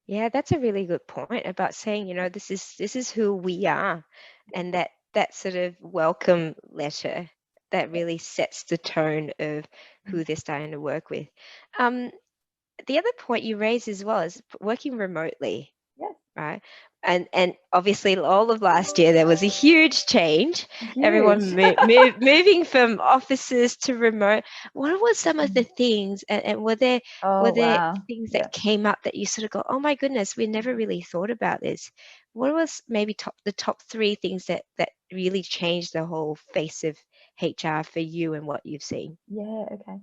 Yeah, that's a really good point about saying, this is who we are, and that sort of welcome letter that really sets the tone of who they're starting to work with. Um, the other point you raised as well is working remotely, Yes, right? And obviously all of last year there was a huge change. huge. Everyone moving from offices to remote. What were some of the things, and were Oh, there wow. things Yeah. that came up that you sort of go, oh my goodness, we never really thought about this? What was maybe the top three things that really changed the whole face of HR for you and what you've seen? Yeah, okay.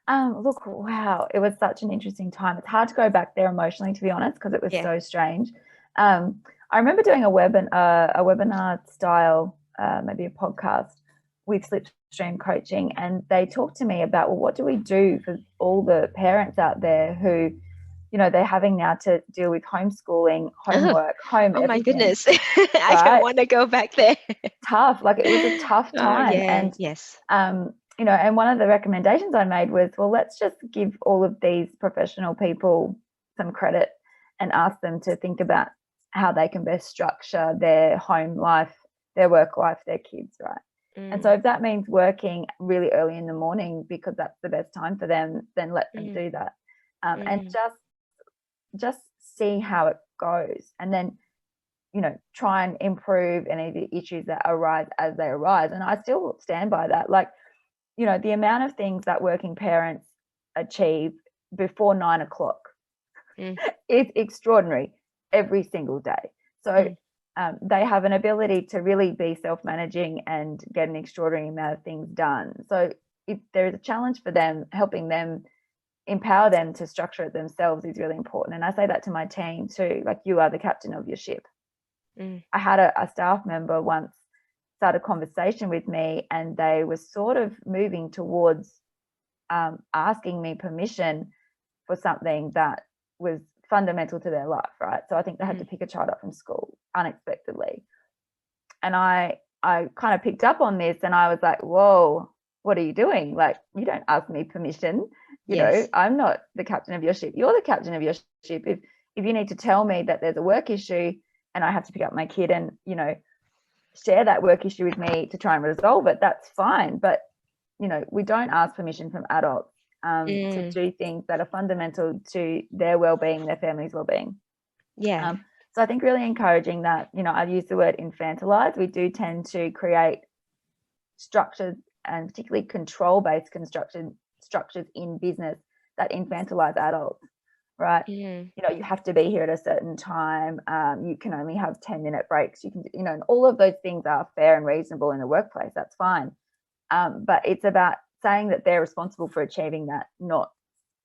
Look, wow, it was such an interesting time. It's hard to go back there emotionally, to be honest, because it was Yeah. so strange. I remember doing a webinar style, maybe a podcast with Slipstream Coaching, and they talked to me about, well, what do we do for all the parents out there who, they're having now to deal with homeschooling, Oh, homework, home oh my everything, goodness. I don't right? want to go back there. Tough. Like, it was a tough Oh time, yeah, and yes. and one of the recommendations I made was, well, let's just give all of these professional people some credit and ask them to think about how they can best structure their home life, their work life, their kids, right? And so Mm, if that means working really early in the morning because that's the best time for them, then let them mm, do that. And mm, just see how it goes, and then try and improve any of the issues that arise as they arise. And I still stand by that. Like, the amount of things that working parents achieve before 9 o'clock mm, is extraordinary every single day. So mm, they have an ability to really be self-managing and get an extraordinary amount of things done. So if there is a challenge for them, helping them empower them to structure it themselves is really important. And I say that to my team too, like, you are the captain of your ship. mm, I had a staff member once start a conversation with me, and they were sort of moving towards asking me permission for something that was fundamental to their life, right? So I think they had to mm. pick a child up from school unexpectedly. And I kind of picked up on this, and I was like, whoa, what are you doing? Like, you don't ask me permission. Yes. I'm not the captain of your ship. You're the captain of your ship. If you need to tell me that there's a work issue and I have to pick up my kid and, share that work issue with me to try and resolve it, that's fine. But we don't ask permission from adults to Mm, do things that are fundamental to their well-being, their family's well-being. yeah. So I think really encouraging that, I've used the word infantilize. We do tend to create structures, and particularly control-based construction structures in business, that infantilize adults, right? Mm, You have to be here at a certain time. You can only have 10-minute breaks. You can, and all of those things are fair and reasonable in the workplace. That's fine. But it's about saying that they're responsible for achieving that, not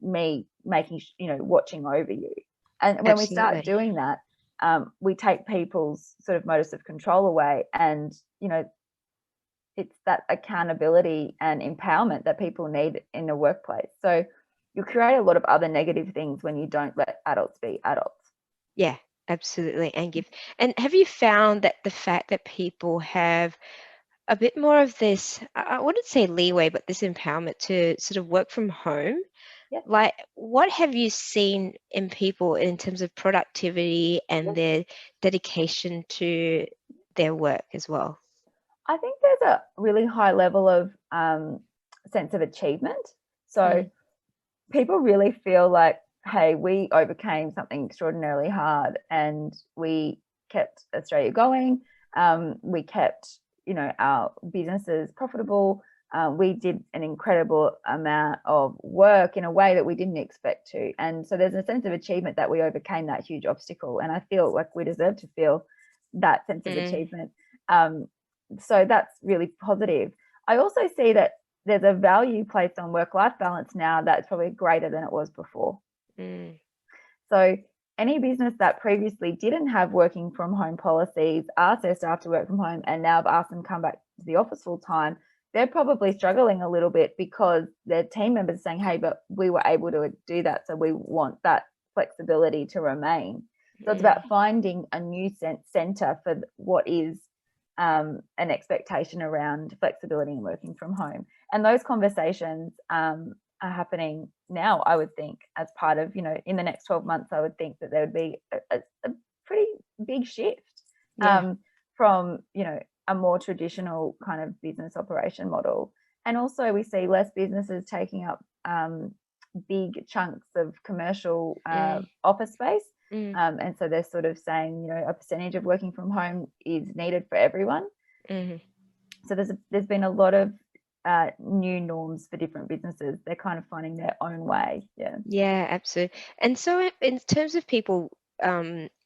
me making, watching over you. And when we start absolutely. doing that, we take people's sort of modus of control away, and it's that accountability and empowerment that people need in the workplace. So you create a lot of other negative things when you don't let adults be adults. Yeah, absolutely. And have you found that the fact that people have a bit more of this, I wouldn't say leeway, but this empowerment to sort of work from home, Yeah, like what have you seen in people in terms of productivity yeah. and their dedication to their work as well? I think there's a really high level of sense of achievement. So Mm, people really feel like, hey, we overcame something extraordinarily hard, and we kept Australia going. We kept, our businesses profitable. We did an incredible amount of work in a way that we didn't expect to. And so there's a sense of achievement that we overcame that huge obstacle. And I feel like we deserve to feel that sense of mm, achievement. Um, so that's really positive. I also see that there's a value placed on work-life balance now that's probably greater than it was before. mm, So any business that previously didn't have working from home policies, asked their staff to work from home, and now have asked them to come back to the office full time, they're probably struggling a little bit because their team members are saying, hey, but we were able to do that, so we want that flexibility to remain. So it's mm, about finding a new center for what is an expectation around flexibility and working from home. And those conversations are happening now, I would think, as part of, in the next 12 months, I would think that there would be a pretty big shift from, a more traditional kind of business operation model. And also we see less businesses taking up big chunks of commercial office space. And so they're sort of saying, a percentage of working from home is needed for everyone. So there's been a lot of new norms for different businesses. They're kind of finding their own way. Yeah, absolutely. And so in terms of people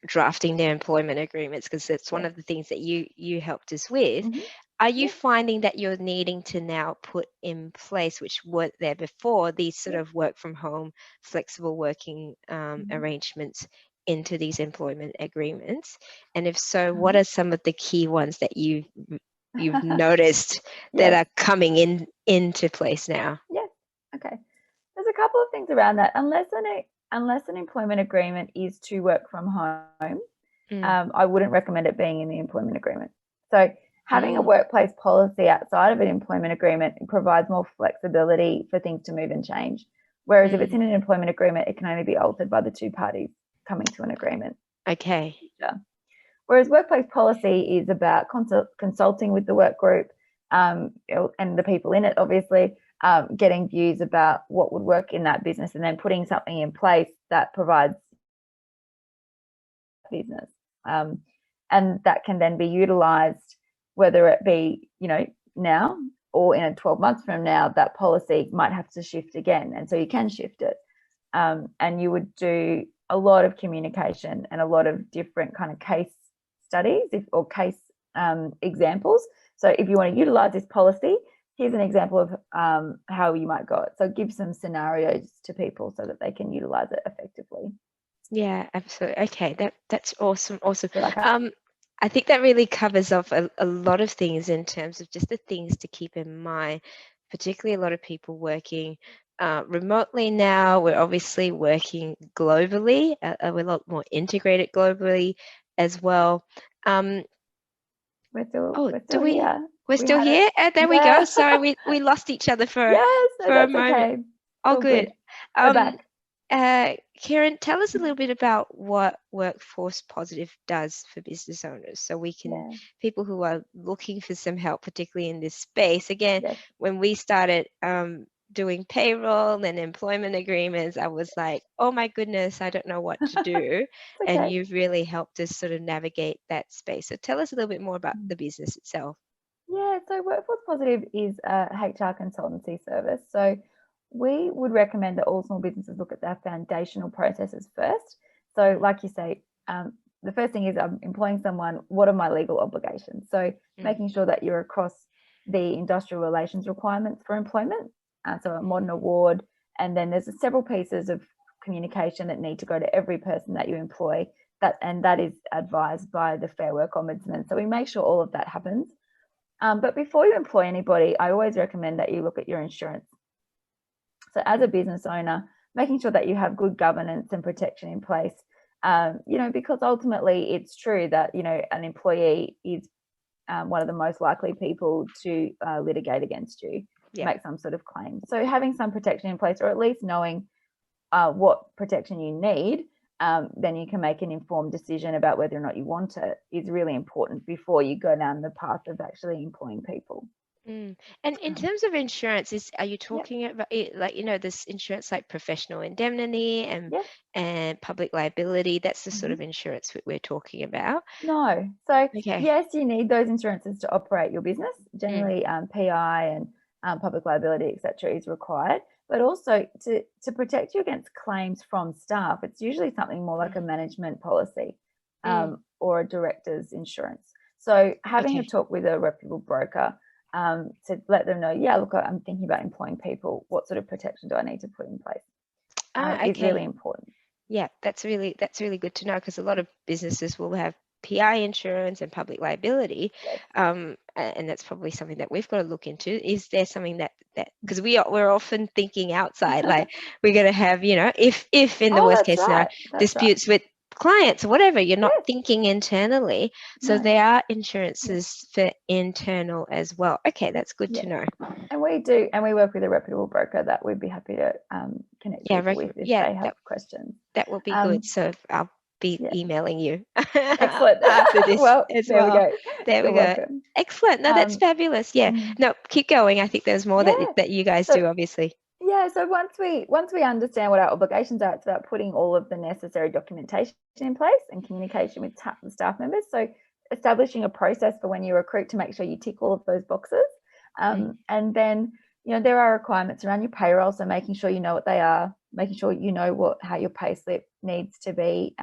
drafting their employment agreements, because that's one of the things that you helped us with, are you finding that you're needing to now put in place, which weren't there before, these sort of work from home, flexible working arrangements into these employment agreements? And if so, what are some of the key ones that you've noticed that are coming into place now? Yes. Okay. There's a couple of things around that. Unless an employment agreement is to work from home, I wouldn't recommend it being in the employment agreement. So having a workplace policy outside of an employment agreement provides more flexibility for things to move and change. Whereas if it's in an employment agreement, it can only be altered by the two parties coming to an agreement. Okay. Whereas workplace policy is about consulting with the work group and the people in it, obviously, getting views about what would work in that business and then putting something in place that provides business. And that can then be utilised, whether it be, now or in 12 months from now, that policy might have to shift again. And so you can shift it. And you would do a lot of communication and a lot of different kind of case studies or case examples. So if you want to utilise this policy, here's an example of how you might go it. So give some scenarios to people so that they can utilise it effectively. Yeah, absolutely. Okay, that's awesome. I think that really covers off a lot of things in terms of just the things to keep in mind, particularly a lot of people working remotely now. We're obviously working globally. We're a lot more integrated globally as well. We're still here. We're still here? There we go. Sorry, we lost each other for a moment. Okay. Oh, good. We're back. Karen, tell us a little bit about what Workforce Positive does for business owners, so we can, people who are looking for some help, particularly in this space. Again, when we started doing payroll and employment agreements, I was like, oh my goodness, I don't know what to do. And you've really helped us sort of navigate that space. So tell us a little bit more about the business itself. Yeah, so Workforce Positive is a HR consultancy service. So we would recommend that all small businesses look at their foundational processes first. So like you say, the first thing is I'm employing someone. What are my legal obligations? So making sure that you're across the industrial relations requirements for employment. So a modern award. And then there's several pieces of communication that need to go to every person that you employ. That is advised by the Fair Work Ombudsman. So we make sure all of that happens. But before you employ anybody, I always recommend that you look at your insurance. So as a business owner, making sure that you have good governance and protection in place, because ultimately it's true that, an employee is one of the most likely people to litigate against you, make some sort of claim. So having some protection in place, or at least knowing what protection you need, then you can make an informed decision about whether or not you want it, is really important before you go down the path of actually employing people. And in terms of insurance, are you talking about this insurance like professional indemnity and public liability? That's the sort of insurance we're talking about. No. So yes, you need those insurances to operate your business. Generally, PI and public liability, etc., is required. But also to protect you against claims from staff, it's usually something more like a management policy or a director's insurance. So having a talk with a reputable broker to let them know, look, I'm thinking about employing people. What sort of protection do I need to put in place? It's really important. Yeah, that's really good to know, because a lot of businesses will have PI insurance and public liability, and that's probably something that we've got to look into. Is there something that because we're often thinking outside, like we're going to have, if in the worst case scenario, disputes with clients or whatever. You're not thinking internally. So No. there are insurances for internal as well. Okay, that's good to know. And we do, and we work with a reputable broker that we'd be happy to connect people with if they have questions. That will be good. So I'll be emailing you excellent after this well, as there well. we go. There we go. Welcome. Excellent. No, that's fabulous. Yeah. No, keep going. I think there's more that you guys do, obviously. Yeah. So once we understand what our obligations are, it's about putting all of the necessary documentation in place and communication with the staff members. So establishing a process for when you recruit to make sure you tick all of those boxes. And then, there are requirements around your payroll. So making sure you know what they are, making sure you know how your pay slip needs to be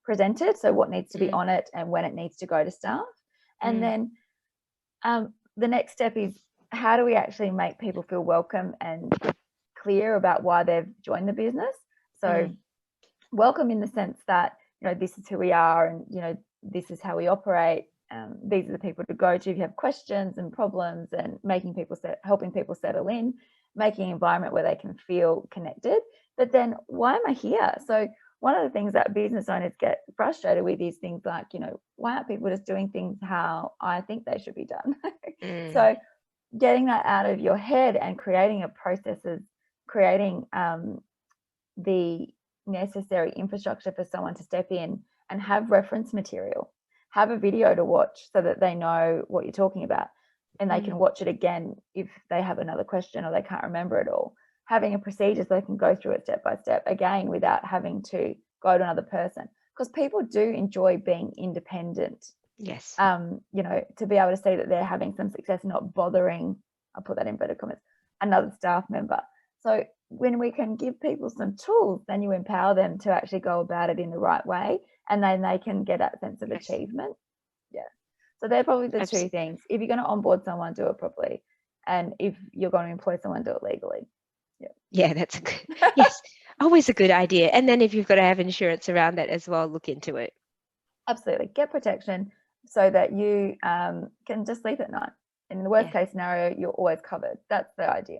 presented. So what needs to be on it and when it needs to go to staff. And then the next step is, how do we actually make people feel welcome and clear about why they've joined the business? So welcome in the sense that, this is who we are and, this is how we operate. These are the people to go to if you have questions and problems, and helping people settle in, making an environment where they can feel connected. But then, why am I here? So one of the things that business owners get frustrated with is things like, why aren't people just doing things how I think they should be done? So getting that out of your head and creating a processes, creating the necessary infrastructure for someone to step in and have reference material, have a video to watch so that they know what you're talking about, and they can watch it again if they have another question or they can't remember it all. Having a procedure so they can go through it step by step, again, without having to go to another person, because people do enjoy being independent. Yes. To be able to see that they're having some success, not bothering, I'll put that in inverted commas, another staff member. So when we can give people some tools, then you empower them to actually go about it in the right way, and then they can get that sense of achievement. Yeah. So they're probably the two things. If you're going to onboard someone, do it properly. And if you're going to employ someone, do it legally. Yeah, that's a good, yes, always a good idea. And then if you've got to have insurance around that as well, look into it. Absolutely. Get protection so that you can just sleep at night. In the worst case scenario, you're always covered. That's the idea.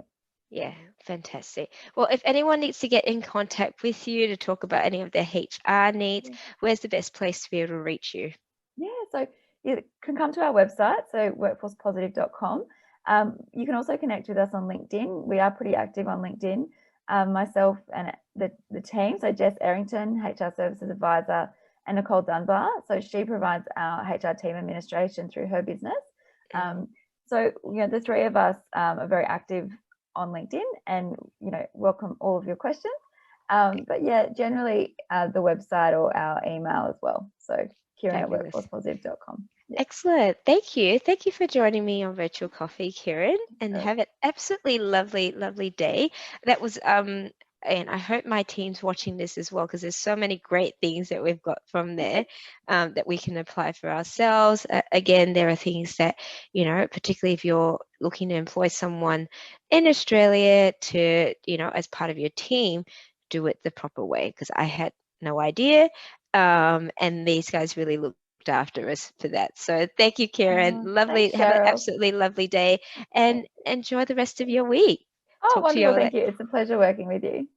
Yeah, fantastic. Well, if anyone needs to get in contact with you to talk about any of their HR needs, where's the best place to be able to reach you? Yeah, so you can come to our website, so workforcepositive.com. You can also connect with us on LinkedIn. We are pretty active on LinkedIn. Myself and the team, so Jess Errington, HR Services Advisor, and Nicole Dunbar. So she provides our HR team administration through her business. So, the three of us are very active on LinkedIn and, welcome all of your questions. But yeah, generally the website or our email as well. So Kieran at workforcepositive.com. Excellent. Thank you. Thank you for joining me on Virtual Coffee, Kieran, and have an absolutely lovely, lovely day. That was, and I hope my team's watching this as well, because there's so many great things that we've got from there that we can apply for ourselves. Again, there are things that, particularly if you're looking to employ someone in Australia to, as part of your team, do it the proper way, because I had no idea. And these guys really looked after us for that. So thank you, Kieran. Lovely. Thanks, have an absolutely lovely day and enjoy the rest of your week. Wonderful. Thank you. It's a pleasure working with you.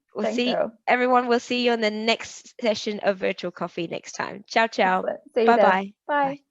Everyone. We'll see you on the next session of Virtual Coffee next time. Ciao, ciao. See you Bye-bye. Bye.